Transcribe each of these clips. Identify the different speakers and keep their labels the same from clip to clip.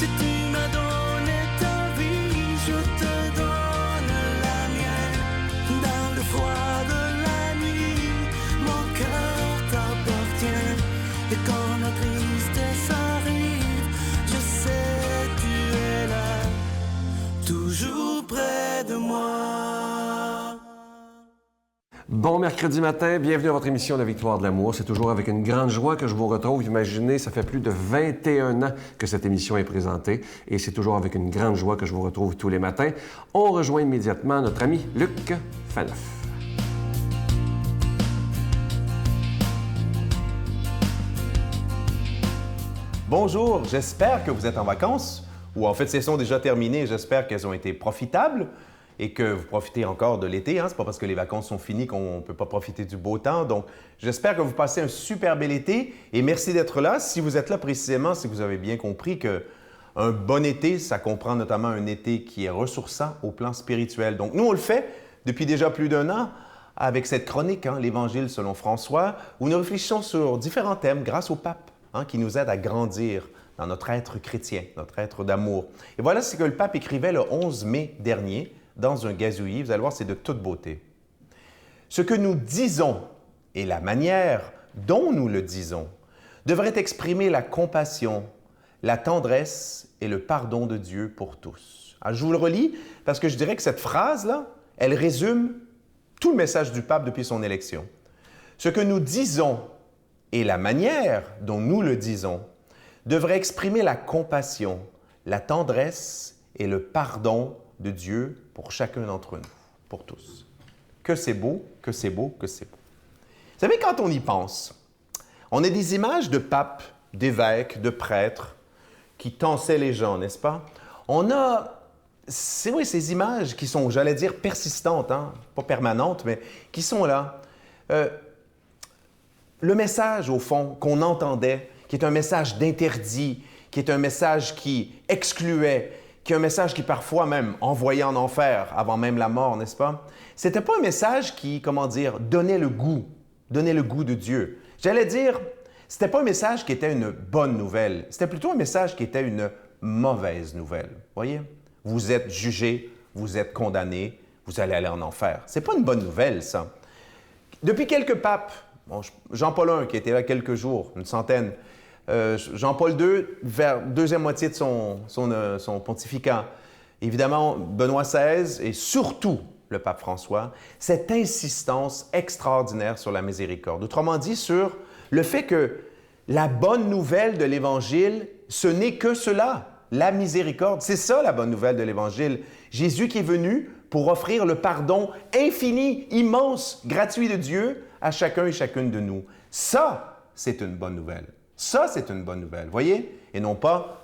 Speaker 1: Si tu m'as donné ta vie, je te donne la mienne. Dans le froid de la nuit, mon cœur t'appartient. Et quand la tristesse arrive, je sais tu es là, toujours près de moi.
Speaker 2: Bon mercredi matin, bienvenue à votre émission La Victoire de l'amour. C'est toujours avec une grande joie que je vous retrouve. Imaginez, ça fait plus de 21 ans que cette émission est présentée et c'est toujours avec une grande joie que je vous retrouve tous les matins. On rejoint immédiatement notre ami Luc Faneuf.
Speaker 3: Bonjour, j'espère que vous êtes en vacances, ou en fait, si elles sont déjà terminées, j'espère qu'elles ont été profitables et que vous profitez encore de l'été. C'est pas parce que les vacances sont finies qu'on ne peut pas profiter du beau temps. Donc, j'espère que vous passez un super bel été et merci d'être là. Si vous êtes là précisément, c'est que vous avez bien compris qu'un bon été, ça comprend notamment un été qui est ressourçant au plan spirituel. Donc, nous, on le fait depuis déjà plus d'un an avec cette chronique, l'Évangile selon François, où nous réfléchissons sur différents thèmes grâce au pape. Qui nous aide à grandir dans notre être chrétien, notre être d'amour. Et voilà ce que le pape écrivait le 11 mai dernier dans un gazouillis. Vous allez voir, c'est de toute beauté. Ce que nous disons et la manière dont nous le disons devraient exprimer la compassion, la tendresse et le pardon de Dieu pour tous. Alors, je vous le relis parce que je dirais que cette phrase-là, elle résume tout le message du pape depuis son élection. Ce que nous disons et la manière dont nous le disons devrait exprimer la compassion, la tendresse et le pardon de Dieu pour chacun d'entre nous, pour tous. Que c'est beau, que c'est beau, que c'est beau. Vous savez, quand on y pense, on a des images de papes, d'évêques, de prêtres qui tensaient les gens, n'est-ce pas? On a, ces images qui sont, j'allais dire, persistantes, pas permanentes, mais qui sont là. Le message, au fond, qu'on entendait, qui est un message d'interdit, qui est un message qui excluait, qui est un message qui parfois même envoyait en enfer avant même la mort, n'est-ce pas? C'était pas un message qui, donnait le goût de Dieu. J'allais dire, c'était pas un message qui était une bonne nouvelle, c'était plutôt un message qui était une mauvaise nouvelle. Voyez? Vous êtes jugé, vous êtes condamné, vous allez aller en enfer. C'est pas une bonne nouvelle, ça. Depuis quelques papes, Jean-Paul I, qui était là quelques jours, une centaine. Jean-Paul II, vers deuxième moitié de son pontificat. Évidemment, Benoît XVI et surtout le pape François, cette insistance extraordinaire sur la miséricorde. Autrement dit, sur le fait que la bonne nouvelle de l'Évangile, ce n'est que cela, la miséricorde. C'est ça la bonne nouvelle de l'Évangile. Jésus qui est venu pour offrir le pardon infini, immense, gratuit de Dieu à chacun et chacune de nous. Ça, c'est une bonne nouvelle. Ça, c'est une bonne nouvelle, voyez? Et non pas,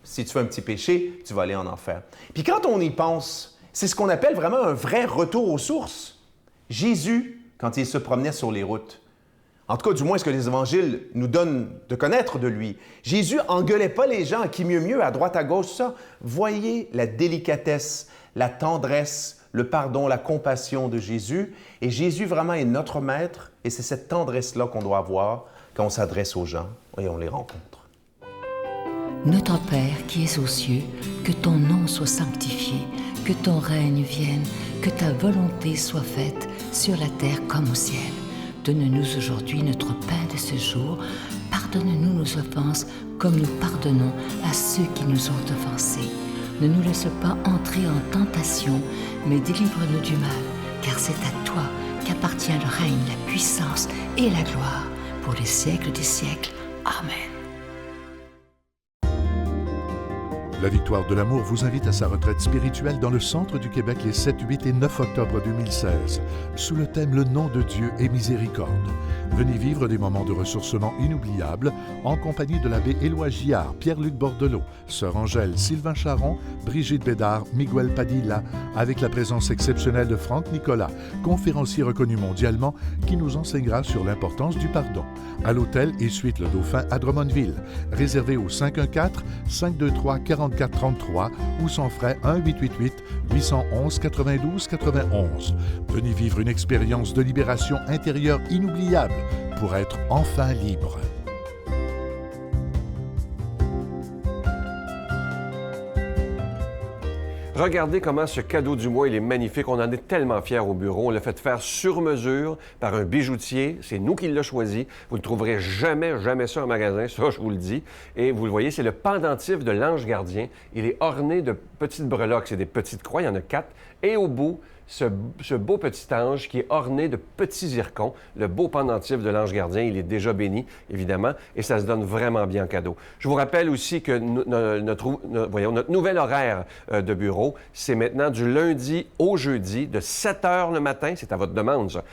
Speaker 3: si tu fais un petit péché, tu vas aller en enfer. Puis quand on y pense, c'est ce qu'on appelle vraiment un vrai retour aux sources. Jésus, quand il se promenait sur les routes, en tout cas, du moins, ce que les évangiles nous donnent de connaître de lui, Jésus engueulait pas les gens, qui mieux, à droite, à gauche, ça. Voyez la délicatesse, la tendresse, le pardon, la compassion de Jésus. Et Jésus vraiment est notre maître et c'est cette tendresse-là qu'on doit avoir quand on s'adresse aux gens et on les rencontre.
Speaker 4: Notre Père qui es aux cieux, que ton nom soit sanctifié, que ton règne vienne, que ta volonté soit faite sur la terre comme au ciel. Donne-nous aujourd'hui notre pain de ce jour. Pardonne-nous nos offenses comme nous pardonnons à ceux qui nous ont offensés. Ne nous laisse pas entrer en tentation, mais délivre-nous du mal, car c'est à toi qu'appartient le règne, la puissance et la gloire, pour les siècles des siècles. Amen.
Speaker 5: La Victoire de l'amour vous invite à sa retraite spirituelle dans le centre du Québec les 7, 8 et 9 octobre 2016, sous le thème « Le nom de Dieu est miséricorde ». Venez vivre des moments de ressourcement inoubliables en compagnie de l'abbé Éloi Giard, Pierre-Luc Bordelot, Sœur Angèle, Sylvain Charon, Brigitte Bédard, Miguel Padilla, avec la présence exceptionnelle de Franck Nicolas, conférencier reconnu mondialement, qui nous enseignera sur l'importance du pardon. À l'hôtel et suite Le Dauphin à Drummondville. Réservé au 514-523-4433 ou sans frais 1-888-811-92-91. Venez vivre une expérience de libération intérieure inoubliable pour être enfin libre.
Speaker 2: Regardez comment ce cadeau du mois, il est magnifique. On en est tellement fiers au bureau. On l'a fait faire sur mesure par un bijoutier. C'est nous qui l'avons choisi. Vous ne trouverez jamais, jamais ça en magasin, ça, je vous le dis. Et vous le voyez, c'est le pendentif de l'ange gardien. Il est orné de petites breloques. C'est des petites croix, il y en a 4. Et au bout, ce beau petit ange qui est orné de petits zircons, le beau pendentif de l'ange gardien, il est déjà béni, évidemment, et ça se donne vraiment bien en cadeau. Je vous rappelle aussi que notre nouvel horaire de bureau, c'est maintenant du lundi au jeudi, de 7 h le matin, c'est à votre demande, ça,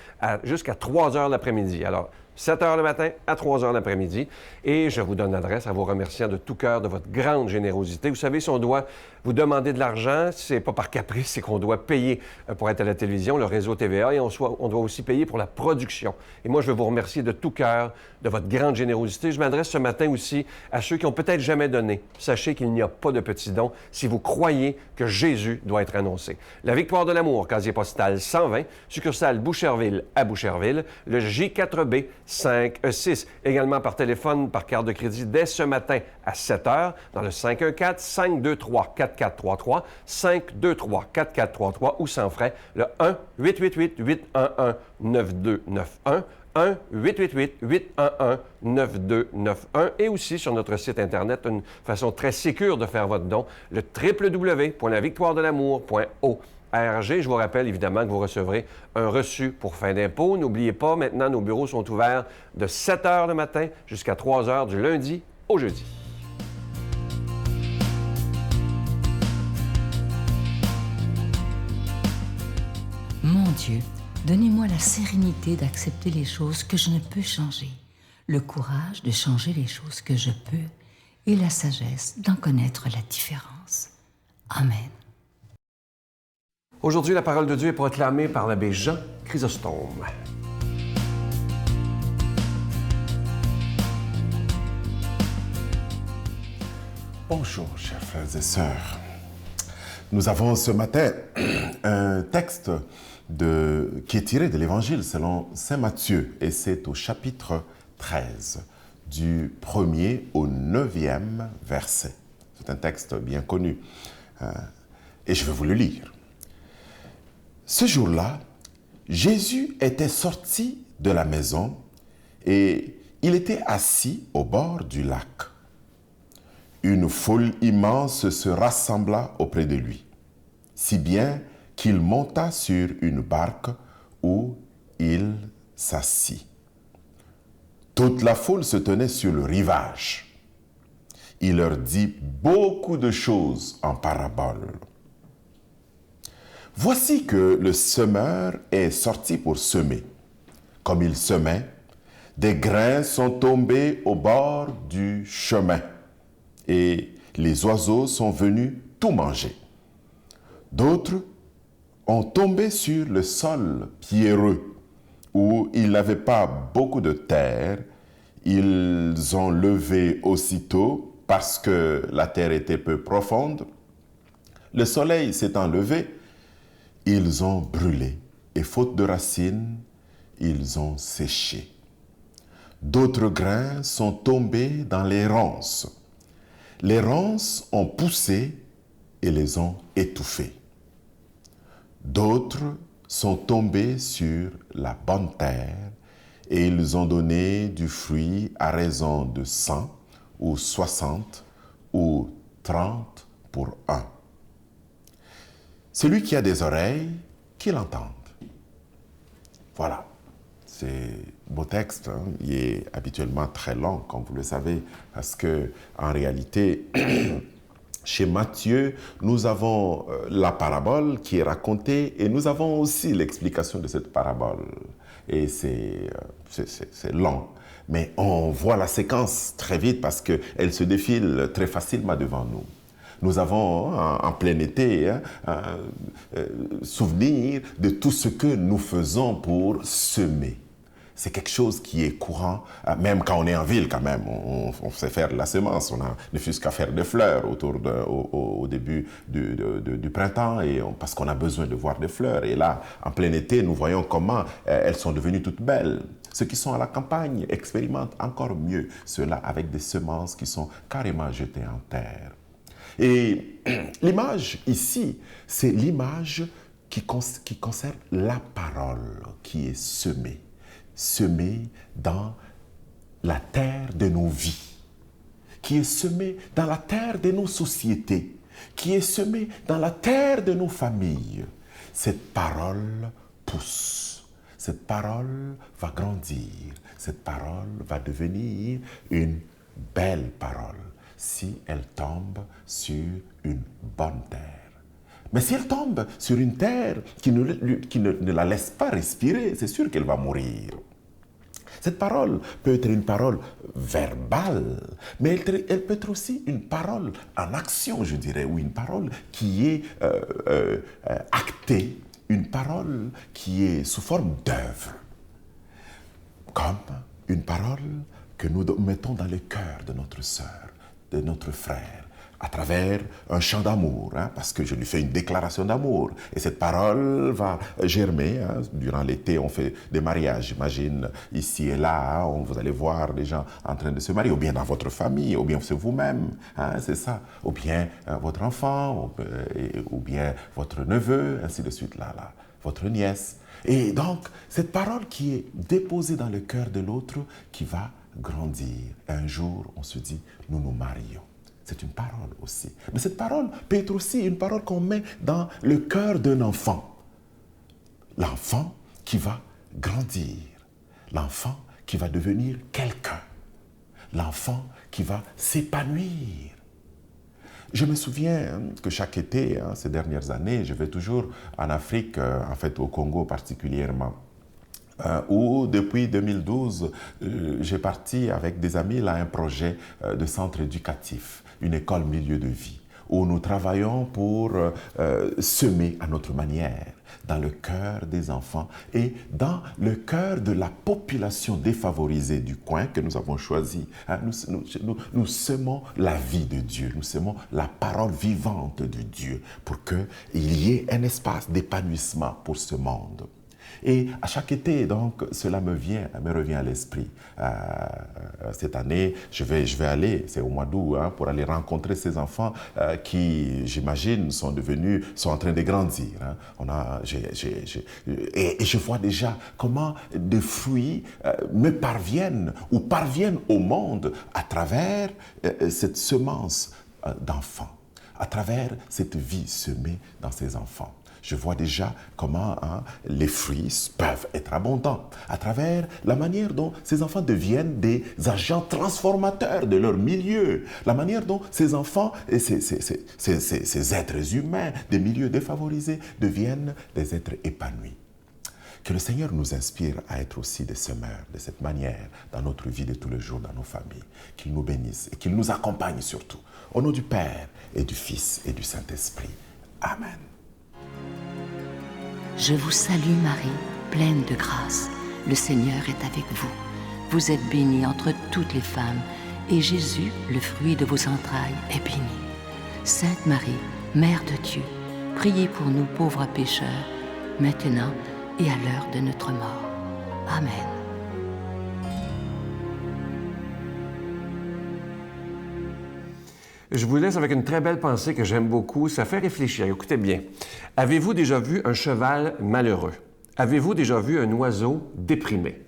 Speaker 2: jusqu'à 3 h l'après-midi. Alors, 7 h le matin à 3 h l'après-midi. Et je vous donne l'adresse en vous remerciant de tout cœur de votre grande générosité. Vous savez, si on doit vous demander de l'argent, c'est pas par caprice, c'est qu'on doit payer pour être à la télévision, le réseau TVA, et on doit aussi payer pour la production. Et moi, je veux vous remercier de tout cœur de votre grande générosité. Je m'adresse ce matin aussi à ceux qui ont peut-être jamais donné. Sachez qu'il n'y a pas de petits dons si vous croyez que Jésus doit être annoncé. La Victoire de l'amour, casier postal 120, succursale Boucherville à Boucherville, le J4B 5E6, également par téléphone, par carte de crédit dès ce matin à 7 h dans le 514-523-4433, 523-4433 ou sans frais, le 1-888-811-9291, 1-888-811-9291 et aussi sur notre site Internet, une façon très sécure de faire votre don, le www.lavictoiredelamour.org. Je vous rappelle évidemment que vous recevrez un reçu pour fin d'impôt. N'oubliez pas, maintenant, nos bureaux sont ouverts de 7 h le matin jusqu'à 3 h du lundi au jeudi.
Speaker 4: Mon Dieu, donnez-moi la sérénité d'accepter les choses que je ne peux changer, le courage de changer les choses que je peux et la sagesse d'en connaître la différence. Amen.
Speaker 2: Aujourd'hui, la parole de Dieu est proclamée par l'abbé Jean Chrysostome.
Speaker 6: Bonjour, chers frères et sœurs. Nous avons ce matin un texte qui est tiré de l'Évangile selon saint Matthieu, et c'est au chapitre 13, du 1er au 9e verset. C'est un texte bien connu, et je vais vous le lire. Ce jour-là, Jésus était sorti de la maison et il était assis au bord du lac. Une foule immense se rassembla auprès de lui, si bien qu'il monta sur une barque où il s'assit. Toute la foule se tenait sur le rivage. Il leur dit beaucoup de choses en parabole. Voici que le semeur est sorti pour semer. Comme il semait, des grains sont tombés au bord du chemin et les oiseaux sont venus tout manger. D'autres ont tombé sur le sol pierreux où il n'avait pas beaucoup de terre. Ils ont levé aussitôt parce que la terre était peu profonde. Le soleil s'étant levé, ils ont brûlé et faute de racines, ils ont séché. D'autres grains sont tombés dans les ronces. Les ronces ont poussé et les ont étouffés. D'autres sont tombés sur la bonne terre et ils ont donné du fruit à raison de 100 ou 60 ou 30 pour un. Celui qui a des oreilles, qu'il entende. Voilà, c'est un beau texte. Il est habituellement très long, comme vous le savez, parce que en réalité, chez Matthieu, nous avons la parabole qui est racontée et nous avons aussi l'explication de cette parabole. Et c'est long. Mais on voit la séquence très vite parce qu'elle se défile très facilement devant nous. Nous avons, en plein été, souvenir de tout ce que nous faisons pour semer. C'est quelque chose qui est courant, même quand on est en ville quand même. On sait faire de la semence, on a ne fût-ce qu'à faire des fleurs au début du printemps, parce qu'on a besoin de voir des fleurs. Et là, en plein été, nous voyons comment elles sont devenues toutes belles. Ceux qui sont à la campagne expérimentent encore mieux cela avec des semences qui sont carrément jetées en terre. Et l'image ici, c'est l'image qui concerne la parole qui est semée dans la terre de nos vies, qui est semée dans la terre de nos sociétés, qui est semée dans la terre de nos familles. Cette parole pousse, cette parole va grandir, cette parole va devenir une belle parole si elle tombe sur une bonne terre. Mais si elle tombe sur une terre qui ne la laisse pas respirer, c'est sûr qu'elle va mourir. Cette parole peut être une parole verbale, mais elle peut être aussi une parole en action, je dirais, ou une parole qui est actée, une parole qui est sous forme d'œuvre, comme une parole que nous mettons dans le cœur de notre sœur, de notre frère, à travers un chant d'amour, parce que je lui fais une déclaration d'amour. Et cette parole va germer. Durant l'été, on fait des mariages, j'imagine, ici et là. Vous allez voir des gens en train de se marier, ou bien dans votre famille, ou bien c'est vous-même, c'est ça. Ou bien votre enfant, ou bien votre neveu, ainsi de suite, là, votre nièce. Et donc, cette parole qui est déposée dans le cœur de l'autre, qui va grandir. Un jour, on se dit, nous nous marions. C'est une parole aussi. Mais cette parole peut être aussi une parole qu'on met dans le cœur d'un enfant. L'enfant qui va grandir. L'enfant qui va devenir quelqu'un. L'enfant qui va s'épanouir. Je me souviens que chaque été, ces dernières années, je vais toujours en Afrique, en fait au Congo particulièrement, où depuis 2012, j'ai parti avec des amis là un projet de centre éducatif, une école milieu de vie, où nous travaillons pour semer à notre manière dans le cœur des enfants et dans le cœur de la population défavorisée du coin que nous avons choisi. Nous semons la vie de Dieu, nous semons la parole vivante de Dieu pour qu'il y ait un espace d'épanouissement pour ce monde. Et à chaque été, donc, cela me revient à l'esprit. Cette année, je vais aller, c'est au mois d'août, pour aller rencontrer ces enfants qui, j'imagine, sont en train de grandir. Et je vois déjà comment des fruits me parviennent ou parviennent au monde à travers cette semence d'enfants, à travers cette vie semée dans ces enfants. Je vois déjà comment les fruits peuvent être abondants à travers la manière dont ces enfants deviennent des agents transformateurs de leur milieu, la manière dont ces enfants et ces êtres humains des milieux défavorisés deviennent des êtres épanouis. Que le Seigneur nous inspire à être aussi des semeurs de cette manière dans notre vie de tous les jours, dans nos familles. Qu'il nous bénisse et qu'il nous accompagne surtout. Au nom du Père et du Fils et du Saint-Esprit. Amen.
Speaker 4: Je vous salue Marie, pleine de grâce. Le Seigneur est avec vous. Vous êtes bénie entre toutes les femmes, et Jésus, le fruit de vos entrailles, est béni. Sainte Marie, Mère de Dieu, priez pour nous pauvres pécheurs, maintenant et à l'heure de notre mort. Amen.
Speaker 2: Je vous laisse avec une très belle pensée que j'aime beaucoup. Ça fait réfléchir. Écoutez bien. Avez-vous déjà vu un cheval malheureux? Avez-vous déjà vu un oiseau déprimé?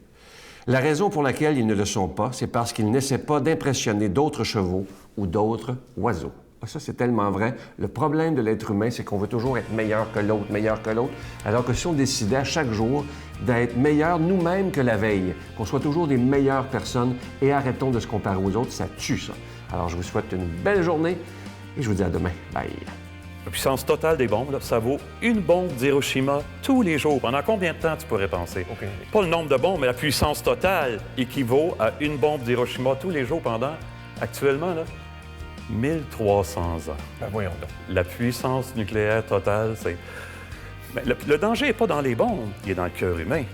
Speaker 2: La raison pour laquelle ils ne le sont pas, c'est parce qu'ils n'essaient pas d'impressionner d'autres chevaux ou d'autres oiseaux. Ça, c'est tellement vrai. Le problème de l'être humain, c'est qu'on veut toujours être meilleur que l'autre, alors que si on décidait à chaque jour d'être meilleur nous-mêmes que la veille, qu'on soit toujours des meilleures personnes et arrêtons de se comparer aux autres, ça tue ça. Alors, je vous souhaite une belle journée et je vous dis à demain. Bye!
Speaker 7: La puissance totale des bombes, là, ça vaut une bombe d'Hiroshima tous les jours. Pendant combien de temps tu pourrais penser? Okay. Pas le nombre de bombes, mais la puissance totale équivaut à une bombe d'Hiroshima tous les jours pendant, actuellement, là, 1300 ans.
Speaker 8: Ben voyons donc.
Speaker 7: La puissance nucléaire totale, c'est... Mais le danger n'est pas dans les bombes, il est dans le cœur humain.